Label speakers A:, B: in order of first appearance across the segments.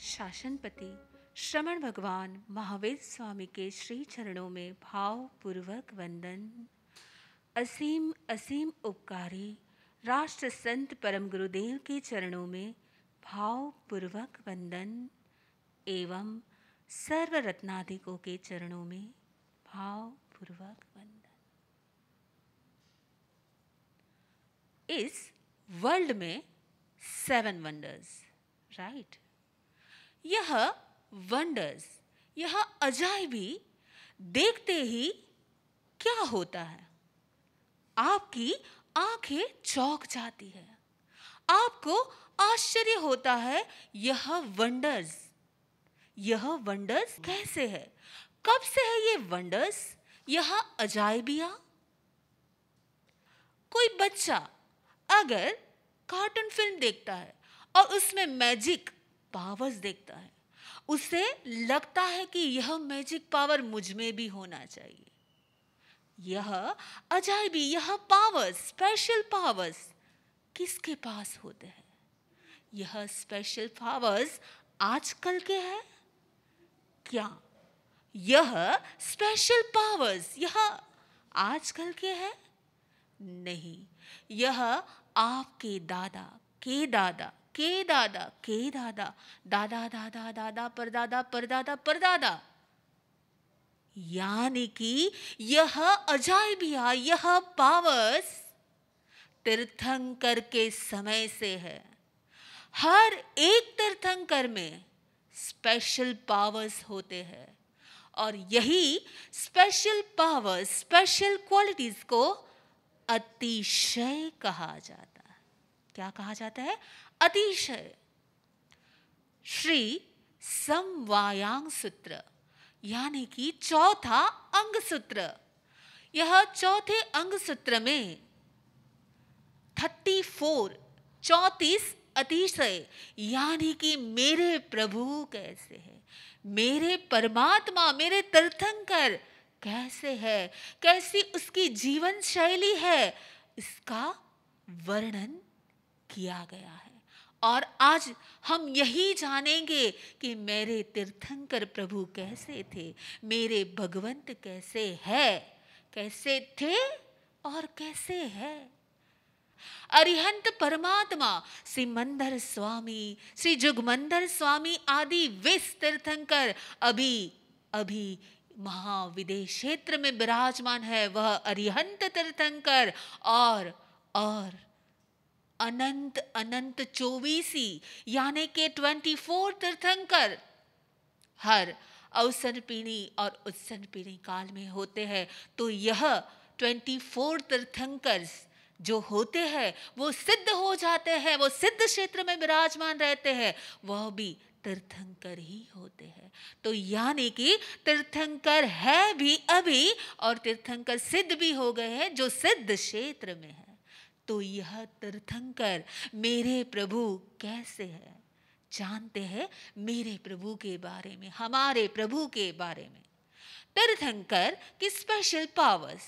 A: शासनपति श्रमण भगवान महावीर स्वामी के श्री चरणों में भावपूर्वक वंदन। असीम असीम उपकारी राष्ट्र संत परम गुरुदेव के चरणों में भावपूर्वक वंदन एवं सर्व रत्नाधिकों के चरणों में भावपूर्वक वंदन। इस वर्ल्ड में 7 वंडर्स, राइट? यह वंडर्स, यह अजायबी देखते ही क्या होता है, आपकी आंखें चौंक जाती है, आपको आश्चर्य होता है। यह वंडर्स कैसे है, कब से है ये वंडर्स, यह अजायबियां? कोई बच्चा अगर कार्टून फिल्म देखता है और उसमें मैजिक पावर्स देखता है, उसे लगता है कि यह मैजिक पावर मुझ में भी होना चाहिए। यह अजायबी, यह पावर्स, स्पेशल पावर्स किसके पास होते हैं? यह स्पेशल पावर्स आजकल के हैं क्या? यह स्पेशल पावर्स यह आजकल के हैं? नहीं, यह आपके दादा के दादा के दादा के दादा, दादा दादा दादा परदादा परदादा परदादा, यानी कि यह अजायबिया, यह पावर्स तीर्थंकर के समय से है। हर एक तीर्थंकर में स्पेशल पावर्स होते हैं और यही स्पेशल पावर्स, स्पेशल क्वालिटीज को अतिशय कहा जाता है। क्या कहा जाता है? अतिशय। श्री समवायांग सूत्र यानी कि चौथा अंग सूत्र, यह चौथे अंग सूत्र में 34 अतिशय यानी कि मेरे प्रभु कैसे है, मेरे परमात्मा, मेरे तीर्थंकर कैसे है, कैसी उसकी जीवन शैली है, इसका वर्णन किया गया है। और आज हम यही जानेंगे कि मेरे तीर्थंकर प्रभु कैसे थे, मेरे भगवंत कैसे है, कैसे थे और कैसे है। अरिहंत परमात्मा श्री मंदर स्वामी, श्री जुगमंदर स्वामी आदि 20 तीर्थंकर अभी महाविदेश क्षेत्र में विराजमान है। वह अरिहंत तीर्थंकर और अनंत 24 यानी के 24 तीर्थंकर हर अवसन पीढ़ी और उत्सन पीढ़ी काल में होते हैं। तो यह 24 तीर्थंकर जो होते हैं वो सिद्ध हो जाते हैं, वो सिद्ध क्षेत्र में विराजमान रहते हैं, वह भी तीर्थंकर ही होते हैं। तो यानी कि तीर्थंकर है भी अभी और तीर्थंकर सिद्ध भी हो गए हैं जो सिद्ध क्षेत्र में है। तो यह तीर्थंकर मेरे प्रभु कैसे है, जानते हैं मेरे प्रभु के बारे में, हमारे प्रभु के बारे में। तीर्थंकर की स्पेशल पावर्स,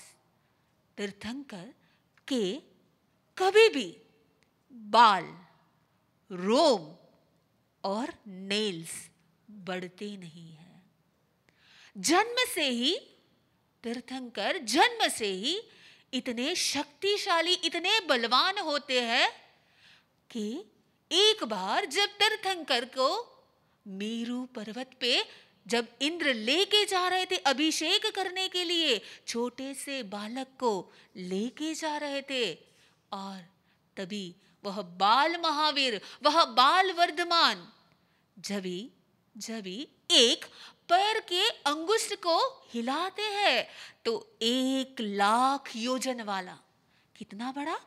A: तीर्थंकर के कभी भी बाल, रोम और नेल्स बढ़ते नहीं है। जन्म से ही तीर्थंकर जन्म से ही इतने शक्तिशाली, इतने बलवान होते हैं कि एक बार जब तीर्थंकर को मेरू पर्वत पे जब इंद्र लेके जा रहे थे अभिषेक करने के लिए, छोटे से बालक को लेके जा रहे थे, और तभी वह बाल महावीर, वह बाल वर्धमान जभी एक पैर के अंगुष्ठ को हिलाते हैं तो 1,00,000 योजन वाला, कितना बड़ा,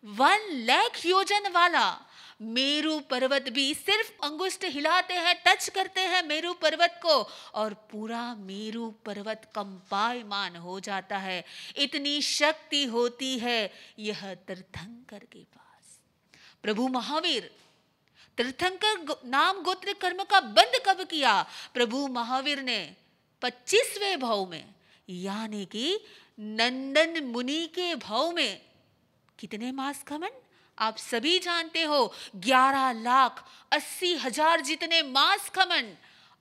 A: 1,00,000 योजन वाला मेरू पर्वत भी सिर्फ अंगुष्ठ हिलाते हैं, टच करते हैं मेरू पर्वत को और पूरा मेरू पर्वत कंपायमान हो जाता है। इतनी शक्ति होती है यह तीर्थंकर के पास। प्रभु महावीर तीर्थंकर नाम गोत्र कर्म का बंद कब किया? प्रभु महावीर ने 25वें भाव में यानी कि नंदन मुनि के भाव में कितने मास खमन? आप सभी जानते हो 11,80,000 जितने मांस खमन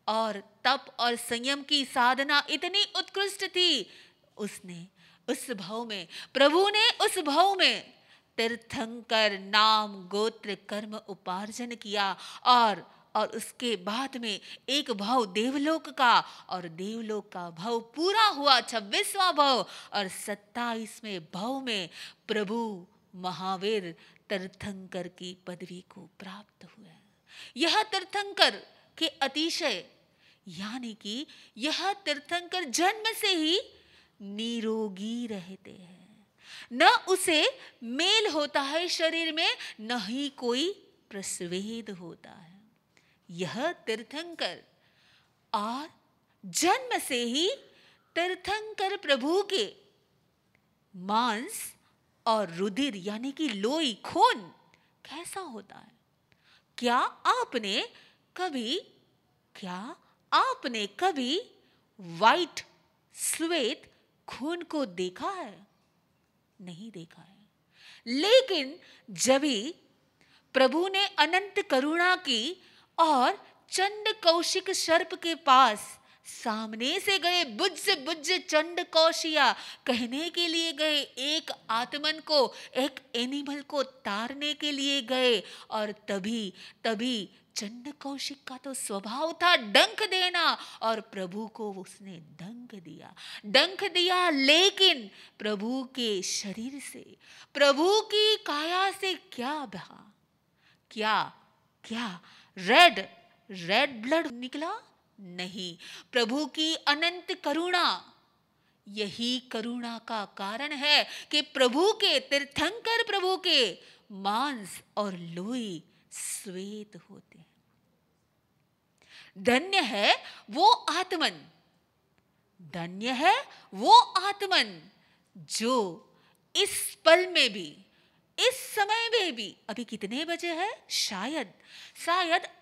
A: और तप और संयम की साधना इतनी उत्कृष्ट थी। उसने उस भाव में, प्रभु ने उस भाव में तीर्थंकर नाम गोत्र कर्म उपार्जन किया और उसके बाद में एक भाव देवलोक का, और देवलोक का भाव पूरा हुआ 26वां भाव, और 27वें भाव में प्रभु महावीर तीर्थंकर की पदवी को प्राप्त हुआ। यह तीर्थंकर के अतिशय, यानी कि यह तीर्थंकर जन्म से ही निरोगी रहते हैं, न उसे मेल होता है शरीर में, न ही कोई प्रस्वेद होता है। यह तीर्थंकर और जन्म से ही तीर्थंकर प्रभु के मांस और रुधिर यानी कि लोई खून कैसा होता है? क्या आपने कभी वाइट श्वेत खून को देखा है? नहीं देखा है। लेकिन जब भी प्रभु ने अनंत करुणा की और चंड कौशिक सर्प के पास सामने से गए, बुझ चंड कौशिया कहने के लिए गए, एक आत्मन को, एक एनिमल को तारने के लिए गए, और तभी चंड कौशिक का तो स्वभाव था डंक देना, और प्रभु को उसने डंक दिया, लेकिन प्रभु के शरीर से, प्रभु की काया से क्या बहा? क्या रेड ब्लड निकला? नहीं। प्रभु की अनंत करुणा, यही करुणा का कारण है कि प्रभु के तीर्थंकर प्रभु के मांस और लोई श्वेत होते हैं। धन्य है वो आत्मन जो इस पल में भी, इस समय में भी, अभी कितने बजे है? शायद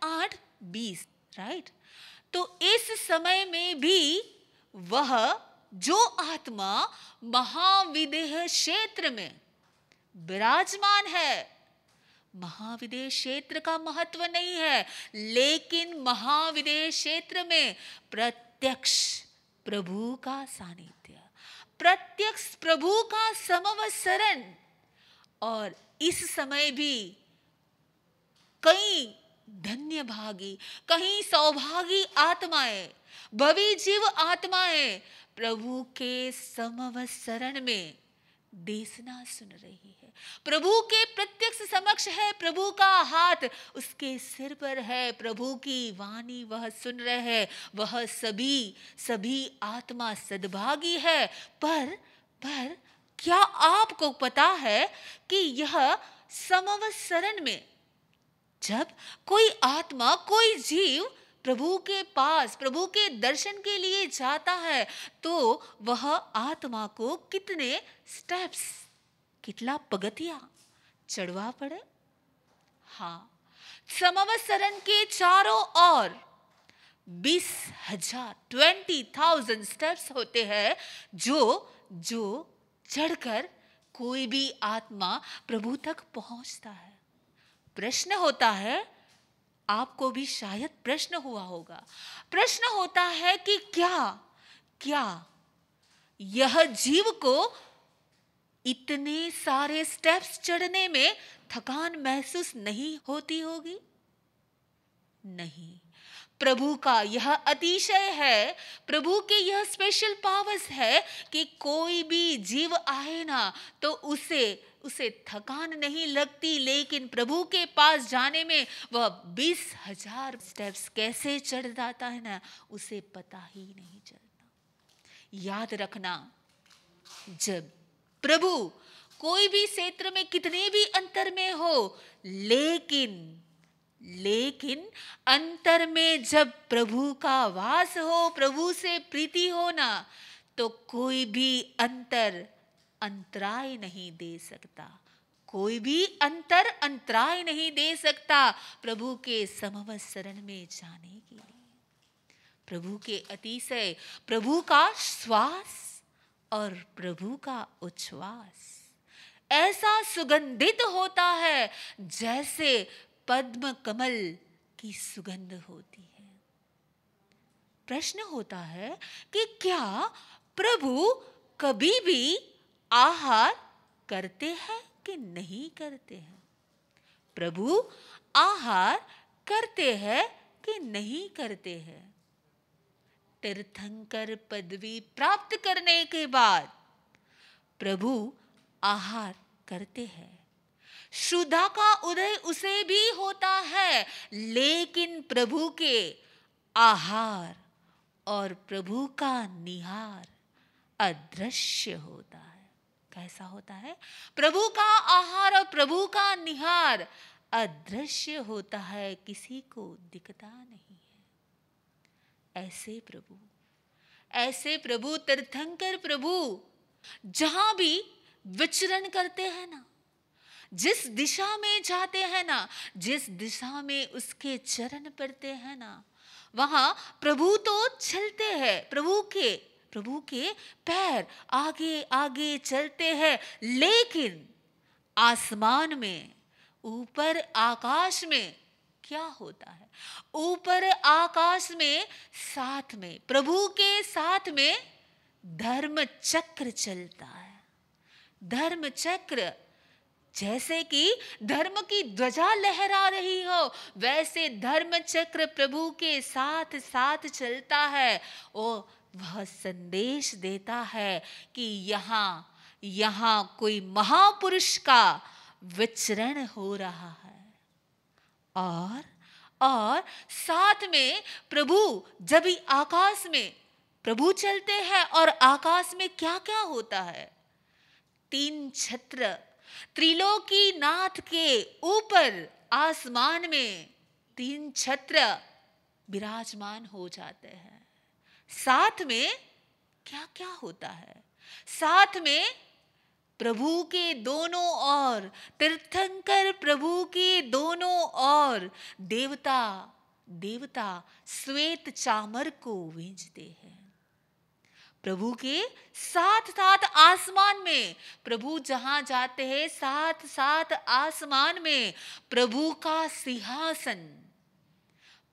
A: 8:20, राइट? तो इस समय में भी वह जो आत्मा महाविदेह क्षेत्र में विराजमान है, महाविदेह क्षेत्र का महत्व नहीं है, लेकिन महाविदेह क्षेत्र में प्रत्यक्ष प्रभु का सानिध्य, प्रत्यक्ष प्रभु का समवसरण, और इस समय भी कई धन्य भागी, कहीं सौभागी आत्माएं, भवी जीव आत्माएं प्रभु के समवसरण में देशना सुन रही है। प्रभु के प्रत्यक्ष समक्ष है, प्रभु का हाथ उसके सिर पर है, प्रभु की वाणी वह सुन रहे हैं। वह सभी आत्मा सद्भागी है। पर क्या आपको पता है कि यह समवसरण में जब कोई आत्मा, कोई जीव प्रभु के पास, प्रभु के दर्शन के लिए जाता है, तो वह आत्मा को कितने स्टेप्स, कितना पगथिया चढ़वा पड़े? हाँ, समवसरण के चारों ओर 20,000 स्टेप्स होते हैं, जो चढ़कर कोई भी आत्मा प्रभु तक पहुंचता है। प्रश्न होता है, आपको भी शायद प्रश्न हुआ होगा, प्रश्न होता है कि क्या यह जीव को इतने सारे स्टेप्स चढ़ने में थकान महसूस नहीं होती होगी? नहीं। प्रभु का यह अतिशय है, प्रभु के यह स्पेशल पावर्स है कि कोई भी जीव आए ना तो उसे थकान नहीं लगती, लेकिन प्रभु के पास जाने में वह 20,000 स्टेप्स कैसे चढ़ जाता है ना, उसे पता ही नहीं चलता। याद रखना, जब प्रभु कोई भी क्षेत्र में कितने भी अंतर में हो, लेकिन अंतर में जब प्रभु का वास हो, प्रभु से प्रीति हो ना, तो कोई भी अंतराय नहीं दे सकता, कोई भी अंतराय नहीं दे सकता प्रभु के समवसरण में जाने के लिए। प्रभु के अतिशय, प्रभु का श्वास और प्रभु का उच्छ्वास, ऐसा सुगंधित होता है जैसे पद्म कमल की सुगंध होती है। प्रश्न होता है कि क्या प्रभु कभी भी आहार करते हैं कि नहीं करते हैं? प्रभु आहार करते हैं कि नहीं करते हैं? तीर्थंकर पदवी प्राप्त करने के बाद प्रभु आहार करते हैं। शुद्धा का उदय उसे भी होता है, लेकिन प्रभु के आहार और प्रभु का निहार अदृश्य होता है। कैसा होता है? प्रभु का आहार और प्रभु का निहार अदृश्य होता है, किसी को दिखता नहीं है। ऐसे प्रभु तीर्थंकर प्रभु जहां भी विचरण करते हैं ना, जिस दिशा में जाते हैं ना, जिस दिशा में उसके चरण पड़ते हैं ना, वहां प्रभु तो चलते हैं, प्रभु के पैर आगे आगे चलते हैं, लेकिन आसमान में, ऊपर आकाश में क्या होता है? ऊपर आकाश में साथ में, प्रभु के साथ में धर्म चक्र चलता है। धर्म चक्र, जैसे कि धर्म की ध्वजा लहरा रही हो, वैसे धर्म चक्र प्रभु के साथ साथ चलता है। वह संदेश देता है कि यहाँ कोई महापुरुष का विचरण हो रहा है। और साथ में प्रभु, जब भी आकाश में प्रभु चलते हैं और आकाश में क्या क्या होता है? 3 छत्र त्रिलोकी नाथ के ऊपर आसमान में 3 छत्र विराजमान हो जाते हैं। साथ में क्या क्या होता है? साथ में प्रभु के दोनों ओर, तीर्थंकर प्रभु के दोनों ओर देवता श्वेत चामर को भेजते हैं। प्रभु के साथ साथ आसमान में, प्रभु जहां जाते हैं साथ साथ आसमान में प्रभु का सिंहासन,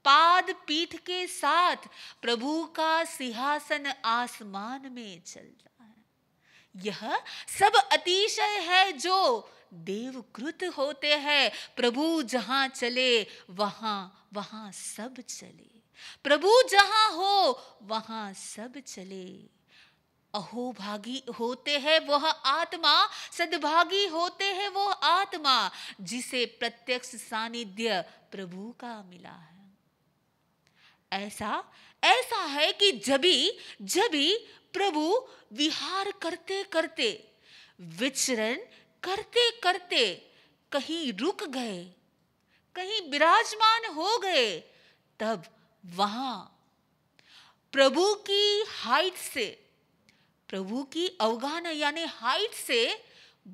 A: पाद पीठ के साथ प्रभु का सिंहासन आसमान में चलता है। यह सब अतिशय है जो देवकृत होते हैं। प्रभु जहां चले वहां सब चले। प्रभु जहां हो वहां सब चले। अहोभागी होते हैं वह आत्मा, सद्भागी होते हैं वो आत्मा जिसे प्रत्यक्ष सानिध्य प्रभु का मिला है। ऐसा है कि जभी प्रभु विहार करते करते, विचरण करते करते कहीं रुक गए, कहीं विराजमान हो गए, तब वहां प्रभु की हाइट से, प्रभु की अवगाहन यानी हाइट से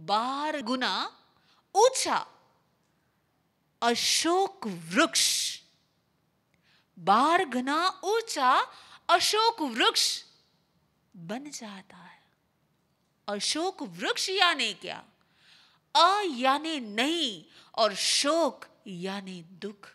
A: 12 गुना ऊंचा अशोक वृक्ष, 12 गुना ऊंचा अशोक वृक्ष बन जाता है। अशोक वृक्ष यानी क्या? यानी नहीं और शोक यानी दुख।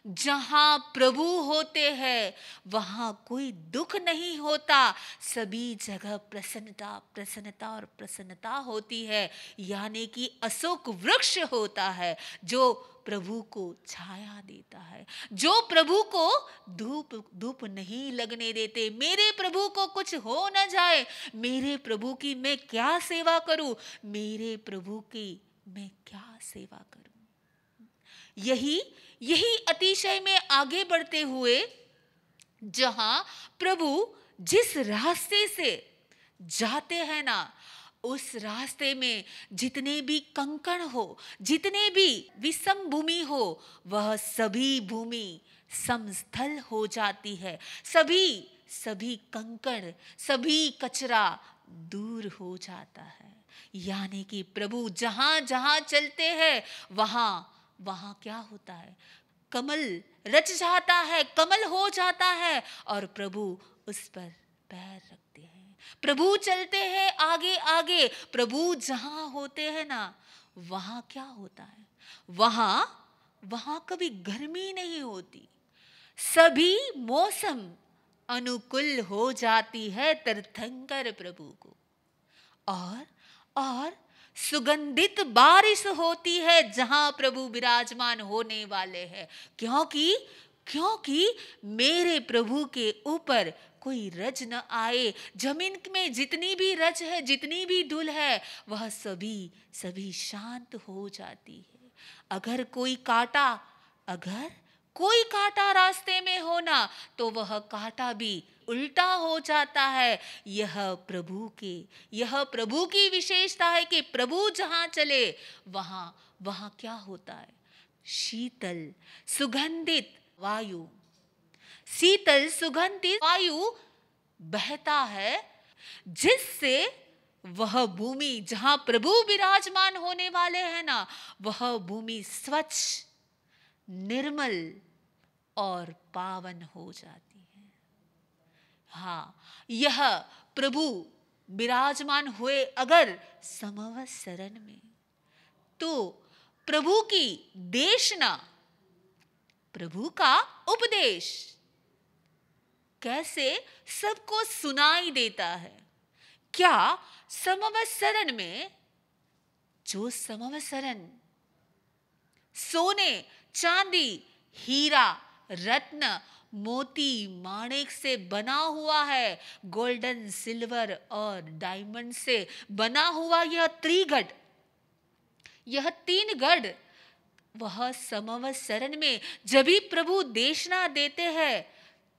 A: जहां प्रभु होते हैं वहां कोई दुख नहीं होता, सभी जगह प्रसन्नता और प्रसन्नता होती है। यानी कि अशोक वृक्ष होता है जो प्रभु को छाया देता है, जो प्रभु को धूप नहीं लगने देते। मेरे प्रभु को कुछ हो न जाए, मेरे प्रभु की मैं क्या सेवा करूं, मेरे प्रभु की मैं क्या सेवा करूं। यही अतिशय में आगे बढ़ते हुए, जहां प्रभु जिस रास्ते से जाते हैं ना, उस रास्ते में जितने भी कंकड़ हो, जितने भी विषम भूमि हो, वह सभी भूमि समस्थल हो जाती है। सभी कंकड़, सभी कचरा दूर हो जाता है। यानी कि प्रभु जहां जहां चलते हैं वहां क्या होता है? कमल रच जाता है, कमल हो जाता है और प्रभु उस पर पैर रखते हैं। प्रभु चलते हैं आगे आगे। प्रभु जहां होते हैं ना, वहां क्या होता है, वहां कभी गर्मी नहीं होती, सभी मौसम अनुकूल हो जाती है तीर्थंकर प्रभु को। और सुगंधित बारिश होती है जहां प्रभु विराजमान होने वाले हैं, क्योंकि मेरे प्रभु के ऊपर कोई रज न आए। जमीन में जितनी भी रज है, जितनी भी धूल है, वह सभी शांत हो जाती है। अगर कोई कांटा रास्ते में हो ना, तो वह कांटा भी उल्टा हो जाता है। यह प्रभु की विशेषता है कि प्रभु जहां चले वहां क्या होता है, शीतल सुगंधित वायु बहता है, जिससे वह भूमि जहां प्रभु विराजमान होने वाले हैं ना, वह भूमि स्वच्छ, निर्मल और पावन हो जाती है। हाँ, यह प्रभु विराजमान हुए अगर समवसरण में, तो प्रभु की देशना, प्रभु का उपदेश कैसे सबको सुनाई देता है। क्या समवसरण में, जो समवसरण सोने, चांदी, हीरा, रत्न, मोती, माणिक से बना हुआ है, गोल्डन, सिल्वर और डायमंड से बना हुआ यह त्रिगढ़, यह तीन गढ़, वह समवसरण में जब भी प्रभु देशना देते हैं,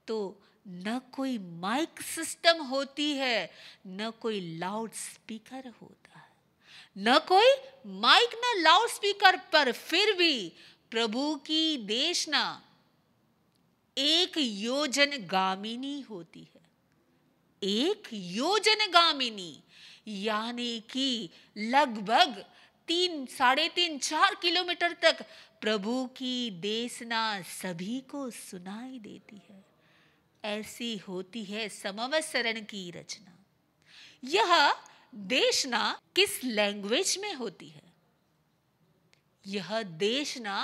A: तो न कोई माइक सिस्टम होती है, न कोई लाउड स्पीकर होता है, न कोई माइक न लाउड स्पीकर, पर फिर भी प्रभु की देशना एक योजन गामिनी होती है। एक योजन गामिनी यानी कि लगभग 3-3.5-4 किलोमीटर तक प्रभु की देशना सभी को सुनाई देती है। ऐसी होती है समवसरण की रचना। यह देशना किस लैंग्वेज में होती है? यह देशना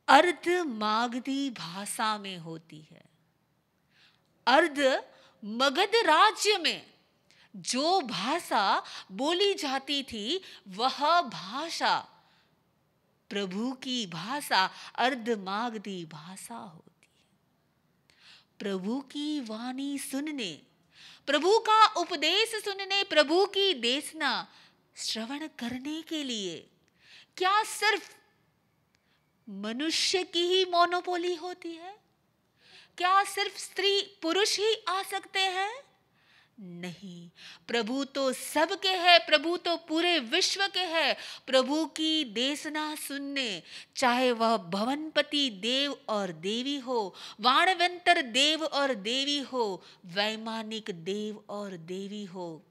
A: अर्ध मागधी भाषा में होती है। अर्ध मगध राज्य में जो भाषा बोली जाती थी, वह भाषा, प्रभु की भाषा अर्ध मागधी भाषा होती है। प्रभु की वाणी सुनने, प्रभु का उपदेश सुनने, प्रभु की देशना श्रवण करने के लिए क्या सिर्फ मनुष्य की ही मोनोपोली होती है? क्या सिर्फ स्त्री पुरुष ही आ सकते हैं? नहीं, प्रभु तो सबके है, प्रभु तो पूरे विश्व के है। प्रभु की देशना सुनने, चाहे वह भवनपति देव और देवी हो, वाणवंतर देव और देवी हो, वैमानिक देव और देवी हो,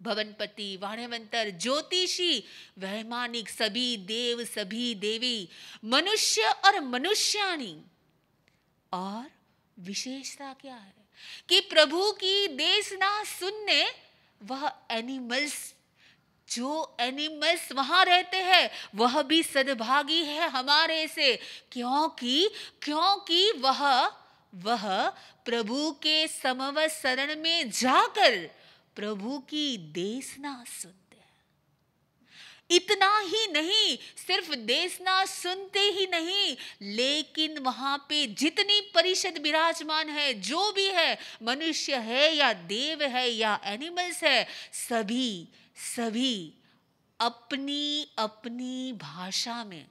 A: भवनपति, वाणवंतर, ज्योतिषी, वैमानिक, सभी देव सभी देवी, मनुष्य और मनुष्याणी। और विशेषता क्या है कि प्रभु की देशना सुनने वह एनिमल्स, जो एनिमल्स वहां रहते हैं, वह भी सद्भागी है हमारे से, क्योंकि वह प्रभु के समवसरण में जाकर प्रभु की देशना सुनते हैं। इतना ही नहीं, सिर्फ देशना सुनते ही नहीं, लेकिन वहां पे जितनी परिषद विराजमान है, जो भी है, मनुष्य है या देव है या एनिमल्स है, सभी अपनी अपनी भाषा में,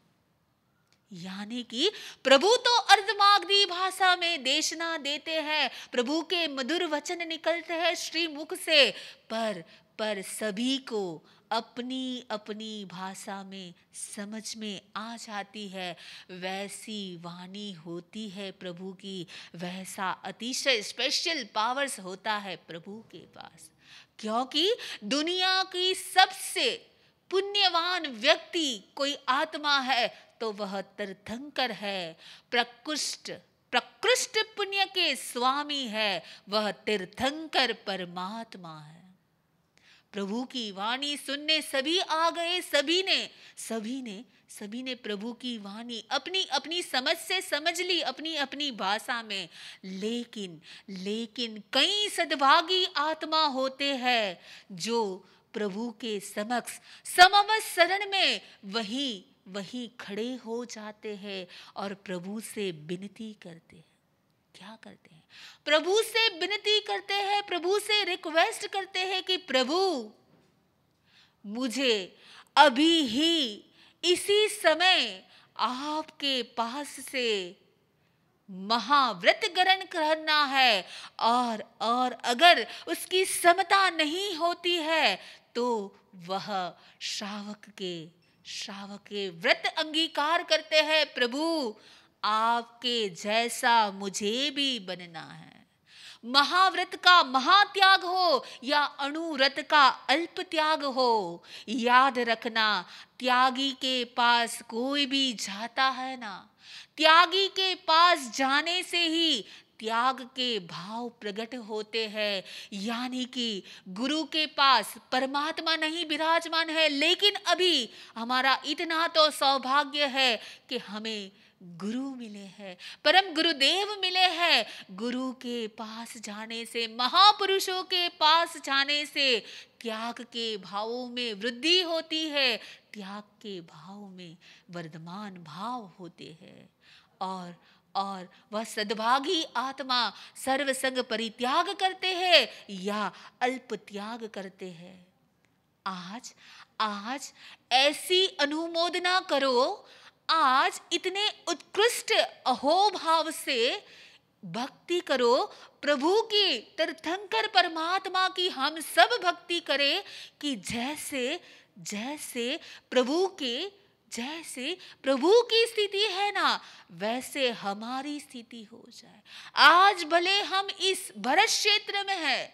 A: यानी कि प्रभु तो अर्धमागधी भाषा में देशना देते हैं, प्रभु के मधुर वचन निकलते हैं श्रीमुख से, पर सभी को अपनी अपनी भाषा में समझ में आ जाती है। वैसी वाणी होती है प्रभु की, वैसा अतिशय स्पेशल पावर्स होता है प्रभु के पास। क्योंकि दुनिया की सबसे पुण्यवान व्यक्ति कोई आत्मा है तो वह तीर्थंकर है, प्रकृष्ट प्रकृष्ट पुण्य के स्वामी है, वह तीर्थंकर परमात्मा है। प्रभु की वाणी सुनने सभी आ गए, सभी ने प्रभु की वाणी अपनी अपनी समझ से समझ ली, अपनी अपनी भाषा में। लेकिन कई सद्भागी आत्मा होते हैं जो प्रभु के समक्ष समवत शरण में वही खड़े हो जाते हैं और प्रभु से विनती करते हैं। क्या करते हैं? प्रभु से विनती करते हैं, प्रभु से रिक्वेस्ट करते हैं कि प्रभु मुझे अभी ही इसी समय आपके पास से महाव्रत ग्रहण करना है, और अगर उसकी समता नहीं होती है तो वह श्रावक के व्रत अंगीकार करते हैं। प्रभु आपके जैसा मुझे भी बनना है। महाव्रत का महात्याग हो या अणुव्रत का अल्प त्याग हो, याद रखना त्यागी के पास कोई भी जाता है ना, त्यागी के पास जाने से ही त्याग के भाव प्रकट होते हैं। यानी कि गुरु के पास परमात्मा नहीं विराजमान है, लेकिन अभी हमारा इतना तो सौभाग्य है कि हमें गुरु मिले हैं, परम गुरुदेव मिले हैं। गुरु के पास जाने से, महापुरुषों के पास जाने से त्याग के भावों में वृद्धि होती है, त्याग के भाव में वर्धमान भाव होते हैं। और वह सद्भागी आत्मा सर्वसंग परित्याग करते हैं या अल्प त्याग करते हैं। आज ऐसी अनुमोदना करो, आज इतने उत्कृष्ट अहोभाव से भक्ति करो प्रभु की, तीर्थंकर परमात्मा की हम सब भक्ति करें कि जैसे प्रभु की स्थिति है ना, वैसे हमारी स्थिति हो जाए। आज भले हम इस भरत क्षेत्र में हैं,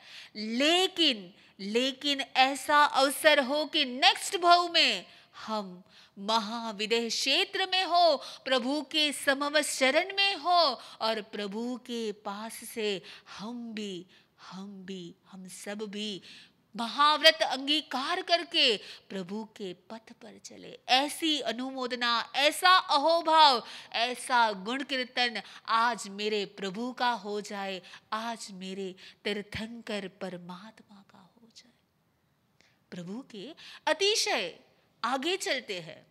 A: लेकिन ऐसा अवसर हो कि नेक्स्ट भाव में हम महाविदेह क्षेत्र में हो, प्रभु के समवत शरण में हो, और प्रभु के पास से हम सब भी महाव्रत अंगीकार करके प्रभु के पथ पर चले। ऐसी अनुमोदना, ऐसा अहोभाव, ऐसा गुण कीर्तन आज मेरे प्रभु का हो जाए, आज मेरे तीर्थंकर परमात्मा का हो जाए। प्रभु के अतिशय आगे चलते हैं।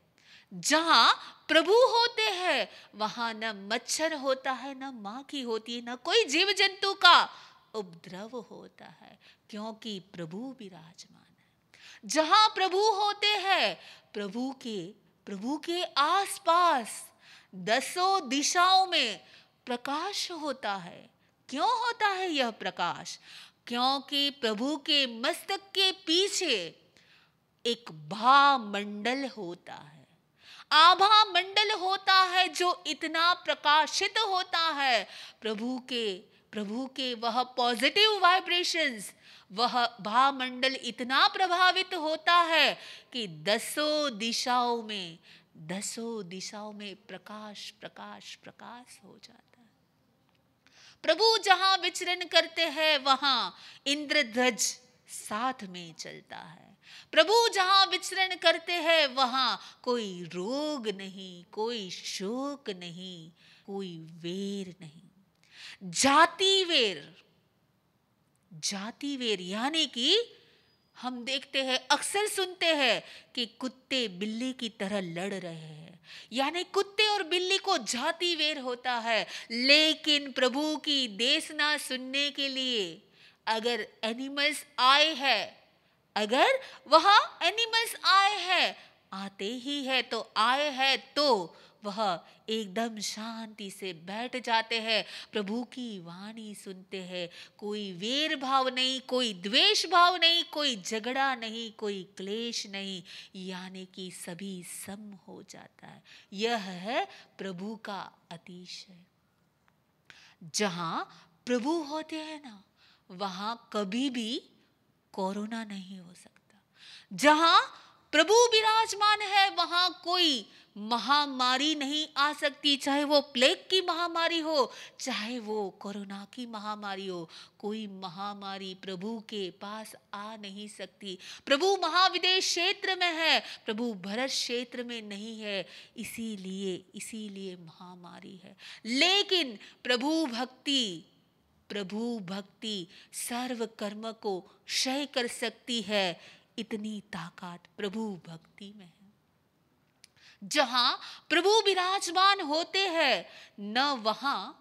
A: जहां प्रभु होते हैं वहां न मच्छर होता है, न माखी होती है, न कोई जीव जंतु का उपद्रव होता है, क्योंकि प्रभु विराजमान है। जहां प्रभु होते हैं, प्रभु के आसपास दसों दिशाओं में प्रकाश होता है। क्यों होता है यह प्रकाश? क्योंकि प्रभु के मस्तक के पीछे एक भामंडल होता है, आभा मंडल होता है, जो इतना प्रकाशित होता है। प्रभु के वह पॉजिटिव वाइब्रेशंस, वह भामंडल इतना प्रभावित होता है कि दसों दिशाओं में प्रकाश प्रकाश प्रकाश हो जाता है। प्रभु जहां विचरण करते हैं वहां इंद्रध्वज साथ में चलता है। प्रभु जहां विचरण करते हैं वहां कोई रोग नहीं, कोई शोक नहीं, कोई वेर नहीं। जाति वेर यानी कि हम देखते हैं, अक्सर सुनते हैं कि कुत्ते बिल्ली की तरह लड़ रहे हैं, यानी कुत्ते और बिल्ली को जाति वेर होता है। लेकिन प्रभु की देशना सुनने के लिए अगर एनिमल्स आए हैं, अगर वह एनिमल्स आए हैं, आते ही है तो आए हैं, तो वह एकदम शांति से बैठ जाते हैं, प्रभु की वाणी सुनते हैं। कोई वेर भाव नहीं, कोई द्वेष भाव नहीं, कोई झगड़ा नहीं, कोई क्लेश नहीं, यानी कि सभी सम हो जाता है। यह है प्रभु का अतिशय। जहां प्रभु होते हैं ना, वहां कभी भी कोरोना नहीं हो सकता। जहां प्रभु विराजमान है वहां कोई महामारी नहीं आ सकती, चाहे वो प्लेग की महामारी हो, चाहे वो कोरोना की महामारी हो। कोई महामारी प्रभु के पास आ नहीं सकती। प्रभु महाविदेश क्षेत्र में है, प्रभु भरत क्षेत्र में नहीं है, इसीलिए महामारी है। लेकिन प्रभु भक्ति सर्व कर्म को क्षय कर सकती है। इतनी ताकत प्रभु भक्ति में है। जहां प्रभु विराजमान होते हैं न वहां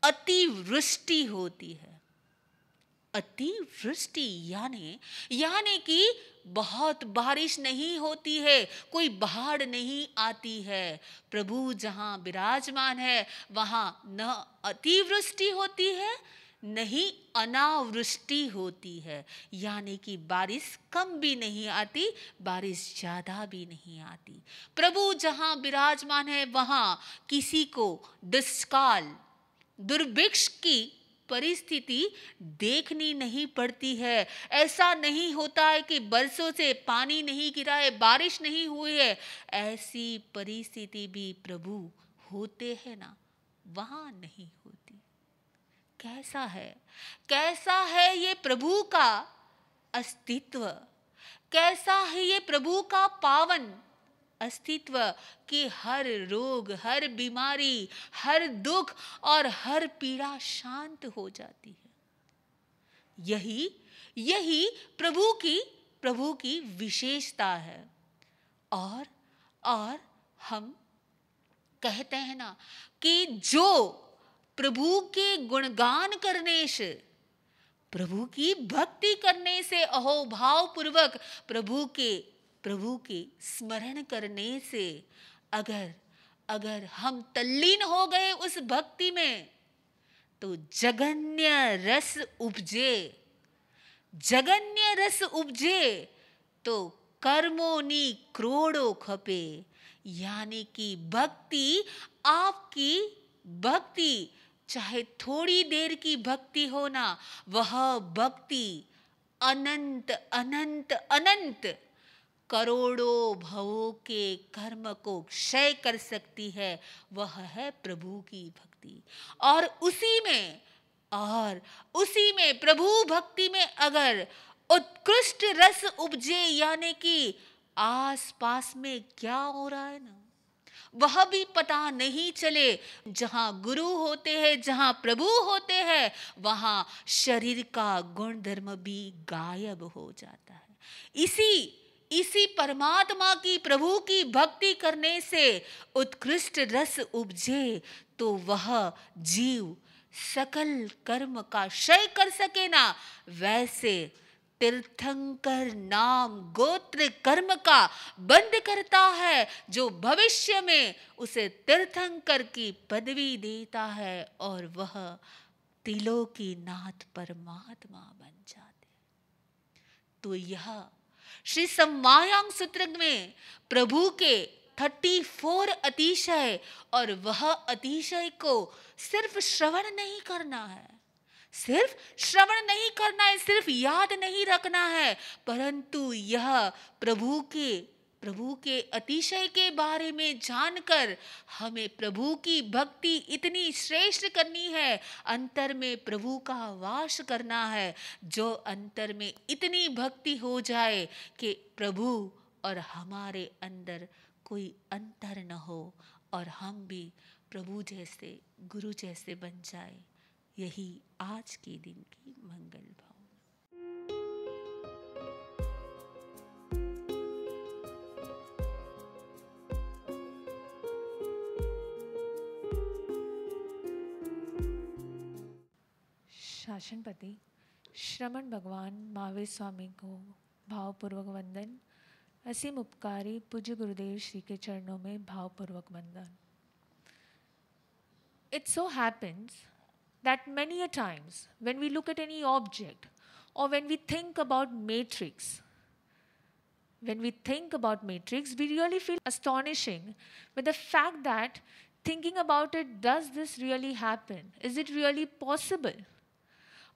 A: अतिवृष्टि होती है। अतिवृष्टि यानी कि बहुत बारिश नहीं होती है, कोई बाढ़ नहीं आती है। प्रभु जहां विराजमान है वहां न अतिवृष्टि होती है, नहीं अनावृष्टि होती है। यानी कि बारिश कम भी नहीं आती, बारिश ज्यादा भी नहीं आती। प्रभु जहां विराजमान है वहां किसी को दुष्काल, दुर्भिक्ष की परिस्थिति देखनी नहीं पड़ती है। ऐसा नहीं होता है कि बरसों से पानी नहीं गिरा है, बारिश नहीं हुई है। ऐसी परिस्थिति भी प्रभु होते हैं ना, वहां नहीं होती। कैसा है ये प्रभु का अस्तित्व, कैसा है ये प्रभु का पावन अस्तित्व कि हर रोग, हर बीमारी, हर दुख और हर पीड़ा शांत हो जाती है। यही प्रभु की विशेषता है। और हम कहते हैं ना कि जो प्रभु के गुणगान करने से, प्रभु की भक्ति करने से, अहोभाव पूर्वक प्रभु के स्मरण करने से अगर हम तल्लीन हो गए उस भक्ति में, तो जगन्य रस उपजे तो कर्मोनी क्रोड़ो खपे। यानी कि आपकी भक्ति चाहे थोड़ी देर की भक्ति हो ना, वह भक्ति अनंत अनंत अनंत करोड़ों भवों के कर्म को क्षय कर सकती है। वह है प्रभु की भक्ति। और उसी में प्रभु भक्ति में अगर उत्कृष्ट रस उपजे, यानी कि आस पास में क्या हो रहा है ना, वह भी पता नहीं चले। जहां गुरु होते हैं, जहां प्रभु होते हैं, वहां शरीर का गुण धर्म भी गायब हो जाता है। इसी परमात्मा की, प्रभु की भक्ति करने से उत्कृष्ट रस उपजे तो वह जीव सकल कर्म का क्षय कर सके ना। वैसे तीर्थंकर नाम गोत्र कर्म का बंद करता है, जो भविष्य में उसे तीर्थंकर की पदवी देता है और वह त्रिलोकीनाथ परमात्मा बन जाते। तो यह श्री समवायांग सूत्र में प्रभु के 34 अतिशय, और वह अतिशय को सिर्फ श्रवण नहीं करना है, सिर्फ याद नहीं रखना है, परंतु यह प्रभु के अतिशय के बारे में जानकर हमें प्रभु की भक्ति इतनी श्रेष्ठ करनी है। अंतर में प्रभु का वास करना है। जो अंतर में इतनी भक्ति हो जाए कि प्रभु और हमारे अंदर कोई अंतर न हो और हम भी प्रभु जैसे, गुरु जैसे बन जाए। यही आज के दिन की मंगल भावना।
B: शासनपति श्रमण भगवान महावीर स्वामी को भावपूर्वक वंदन। असीम उपकारी पूज्य गुरुदेव श्री के चरणों में भावपूर्वक वंदन। It so happens that many a times when we look at any object or when we think about matrix, we really feel astonishing with the fact that thinking about it, does this really happen? Is it really possible?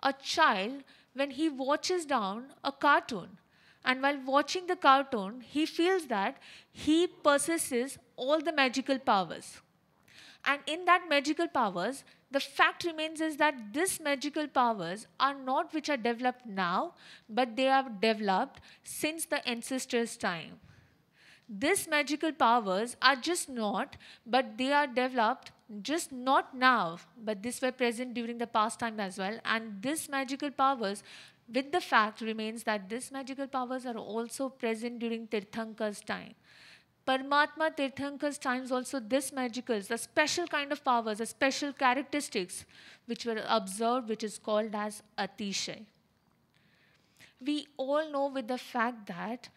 B: A child, when he watches down a cartoon, And while watching the cartoon, he feels that he possesses all the magical powers. And in that magical powers, the fact remains is that these magical powers are not which are developed now, but they are developed since the ancestors' time. These magical powers are just not, but they are developed just not now, but these were present during the past time as well. And these magical powers, with the fact remains that these magical powers are also present during Tirthankar's time. Paramatma Tirthankar's times also this magicals, the special kind of powers, the special characteristics which were observed, which is called as Atishay. We all know with the fact that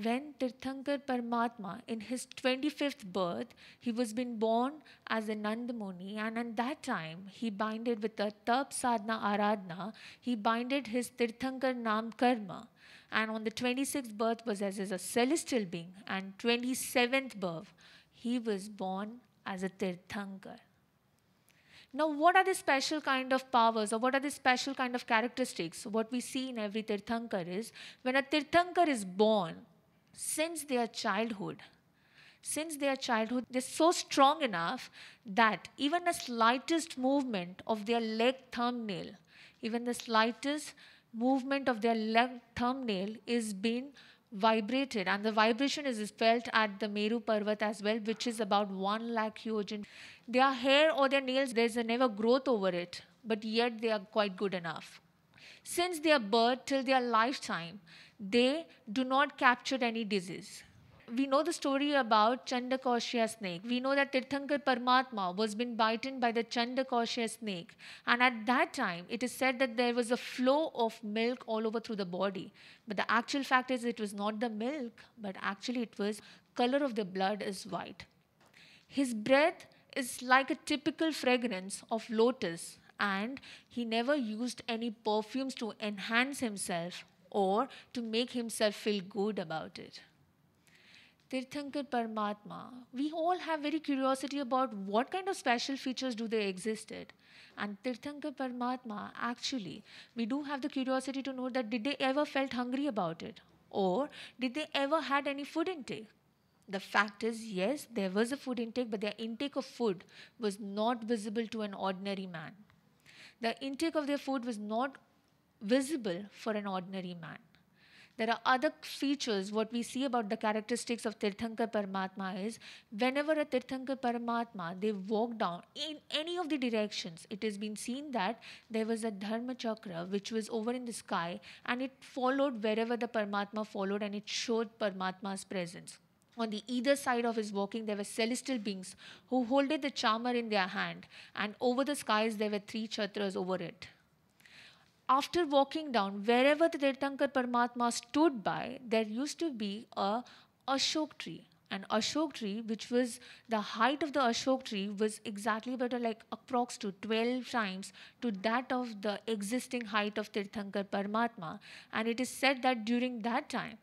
B: when Tirthankar Paramatma, in his 25th birth, he was been born as a Nandamuni, and at that time he binded with the Tap Sadhana Aradhana, he binded his Tirthankar Nam Karma. And on the 26th birth was as a celestial being, and 27th birth, he was born as a Tirthankar. Now, what are the special kind of powers or what are the special kind of characteristics? What we see in every Tirthankar is when a Tirthankar is born, since their childhood, they're so strong enough that even the slightest movement of their leg thumbnail, even the slightest movement of their leg thumbnail is being vibrated, and the vibration is felt at the Meru Parvat as well, which is about 1 lakh yojan. Their hair or their nails, there's a never growth over it, but yet they are quite good enough. Since their birth till their lifetime, they do not capture any disease. We know the story about Chandakosha snake. We know that Tirthankar Paramatma was been bitten by the Chandakosha snake. And at that time, it is said that there was a flow of milk all over through the body. But the actual fact is it was not the milk, but actually it was color of the blood is white. His breath is like a typical fragrance of lotus, and he never used any perfumes to enhance himself or to make himself feel good about it. Tirthankar Paramatma, we all have very curiosity about what kind of special features do they existed. And Tirthankar Paramatma, actually, we do have the curiosity to know that did they ever felt hungry about it? Or did they ever had any food intake? The fact is, yes, there was a food intake, but their intake of food was not visible to an ordinary man. The intake of their food was not visible for an ordinary man. There are other features. What we see about the characteristics of Tirthankar Paramatma is whenever a Tirthankar Paramatma, they walk down in any of the directions, it has been seen that there was a Dharma Chakra which was over in the sky and it followed wherever the Paramatma followed and it showed Paramatma's presence. On the either side of his walking, there were celestial beings who holded the charmer in their hand, and over the skies there were 3 Chatras over it. After walking down, wherever the Tirthankar Paramatma stood by, there used to be a Ashok tree. An Ashok tree, which was the height of the Ashok tree, was exactly about like approx to 12 times to that of the existing height of Tirthankar Paramatma. And it is said that during that time,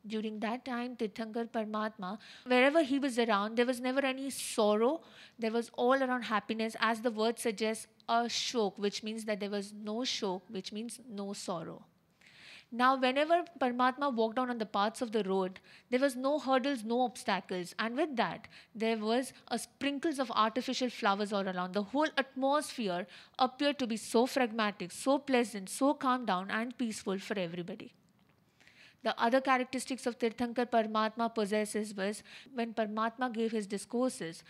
B: Tirthankar Paramatma, wherever he was around, there was never any sorrow. There was all around happiness, as the word suggests, a shok, which means that there was no shok, which means no sorrow. Now, whenever Paramatma walked down on the paths of the road, there was no hurdles, no obstacles. And with that, there was a sprinkles of artificial flowers all around. The whole atmosphere appeared to be so phlegmatic, so pleasant, so calm down and peaceful for everybody. The other characteristics of Tirthankar Paramatma possesses was when Paramatma gave his discourses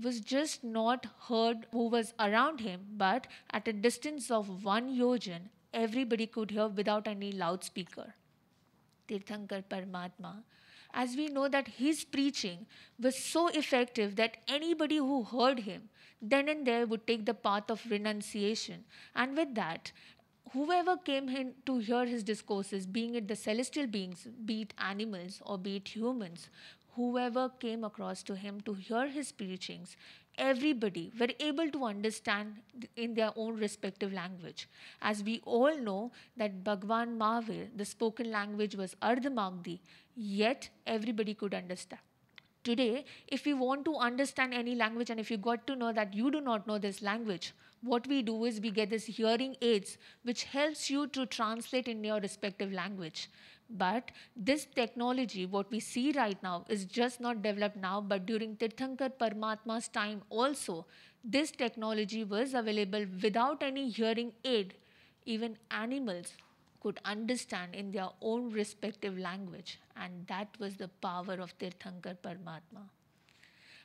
B: was just not heard who was around him, but at a distance of 1 yojan, everybody could hear without any loudspeaker. Tirthankar Paramatma, as we know that his preaching was so effective that anybody who heard him then and there would take the path of renunciation. And with that, whoever came in to hear his discourses, being it the celestial beings, be it animals or be it humans, whoever came across to him to hear his preachings, everybody were able to understand in their own respective language. As we all know that Bhagwan Mahavir, the spoken language was Ardhamagdi, yet everybody could understand. today, if we want to understand any language and if you got to know that you do not know this language, what we do is we get this hearing aids which helps you to translate in your respective language. But this technology, what we see right now, is just not developed now, but during Tirthankar Paramatma's time also, this technology was available without any hearing aid. Even animals could understand in their own respective language, and that was the power of Tirthankar Paramatma.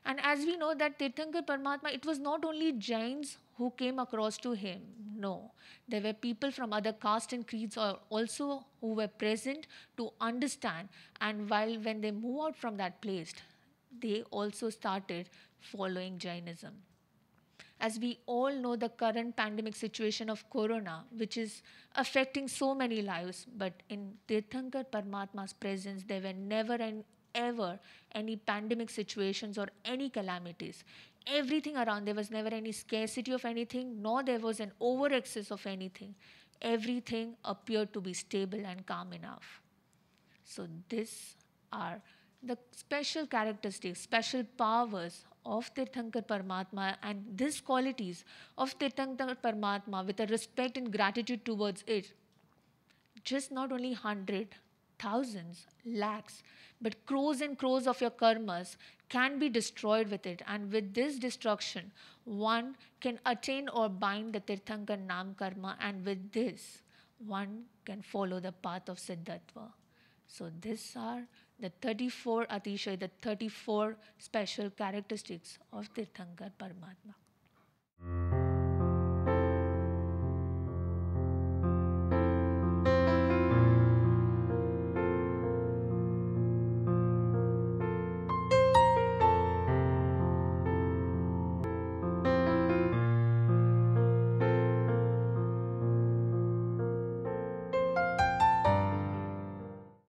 B: And as we know that Tirthankar Paramatma, it was not only Jains who came across to him. No, there were people from other castes and creeds also who were present to understand. And when they move out from that place, they also started following Jainism. As we all know, the current pandemic situation of corona, which is affecting so many lives, but in Tirthankar Paramatma's presence, there were never and ever any pandemic situations or any calamities. Everything around, there was never any scarcity of anything, nor there was an over excess of anything. Everything appeared to be stable and calm enough. So these are the special characteristics, special powers of Tirthankar Paramatma, and these qualities of Tirthankar Paramatma with a respect and gratitude towards it. Just not only 100, thousands, lakhs, but crores and crores of your karmas can be destroyed with it. And with this destruction, one can attain or bind the Tirthankar Nam Karma, and with this, one can follow the path of Siddhatva. So these are the 34 Atishay, the 34 special characteristics of Tirthankar Paramatma.